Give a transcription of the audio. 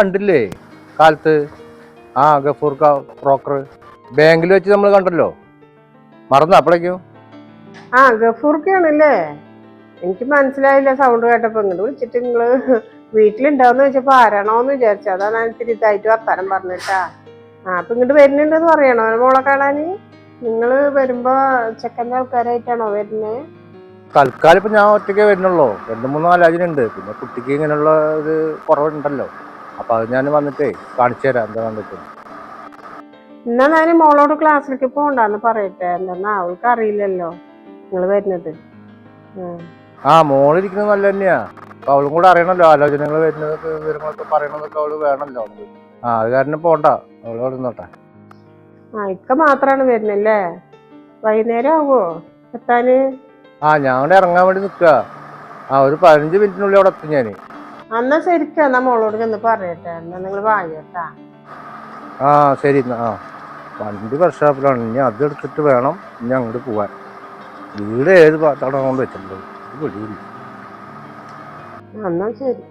കണ്ടില്ലേ കാലത്ത് ആ ഗഫൂർ ബ്രോക്കർ ബാങ്കിൽ വെച്ച് നമ്മൾ കണ്ടല്ലോ, മറന്നു അപ്പോഴേക്കും? ആ ഗഫൂർക്കാണല്ലേ? എനിക്ക് മനസ്സിലായില്ല സൗണ്ട് കേട്ടപ്പോ. ഇങ്ങോട്ട് വിളിച്ചിട്ട് നിങ്ങള് വീട്ടിലുണ്ടാവുന്ന ചോദിച്ചപ്പോ ആരാണോന്ന് വിചാരിച്ചു. അതാണ് ഞാൻ ഇത്തിരി ഇതായിട്ട് വർത്താനം പറഞ്ഞിട്ടാ. അപ്പൊ ഇങ്ങോട്ട് വരുന്നുണ്ടെന്ന് പറയണോ മോളെ കാണാന്? നിങ്ങള് വരുമ്പോ ചെക്കൻ്റെ ആൾക്കാരായിട്ടാണോ വരുന്നത്? തൽക്കാലം ഇപ്പൊ ഞാൻ ഒറ്റയ്ക്കേ വരുന്നുള്ളൂ. 2-3 ആലോചനയുണ്ട്. പിന്നെ കുട്ടിക്ക് ഇങ്ങനെയുള്ള ഒരു കുറവുണ്ടല്ലോ, അപ്പൊ അത് ഞാൻ വന്നിട്ടേ കാണിച്ചു തരാം എന്താ കണ്ടിട്ട്. എന്നാ ഞാൻ മോളോട് ക്ലാസ്സിലേക്ക് പോകണ്ടെന്ന് പറയട്ടെ. എന്താ അവൾക്ക് അറിയില്ലല്ലോ നിങ്ങൾ വരുന്നത്. ആ മോളിരിക്കുന്നത് നല്ല തന്നെയാ. അപ്പൊ അവളും കൂടെ അറിയണല്ലോ ആലോചനകൾ വരുന്നതൊക്കെ വിവരങ്ങളൊക്കെ പറയണതൊക്കെ അവള് വേണമല്ലോ. അത് കാരണം പോണ്ട, അവള് വരുന്നോട്ടെ. ഇക്ക മാത്രാണ് വരുന്നല്ലേ? വൈകുന്നേരം ആവുമോ എത്താന്? ഞാൻ ഇവിടെ ഇറങ്ങാൻ വേണ്ടി നിൽക്കുക. ഒരു 15 മിനിറ്റിനുള്ളിൽ അവിടെ എത്തും ഞാന്. എന്നാ ശരിക്കും എന്നാ മോളോട് ചെന്ന് പറയട്ടെ. എന്നാ നിങ്ങൾ വാങ്ങിട്ടാ. ശരി എന്നാ. വണ്ടി വർക്ക്ഷോപ്പിലാണ്. ഇനി അത് എടുത്തിട്ട് വേണം ഇനി അങ്ങോട്ട് പോവാൻ. വീട് ഏത് ഭാഗത്താണ് കൊണ്ട് വെച്ചിട്ടുള്ളത്? എന്നാ ശരി.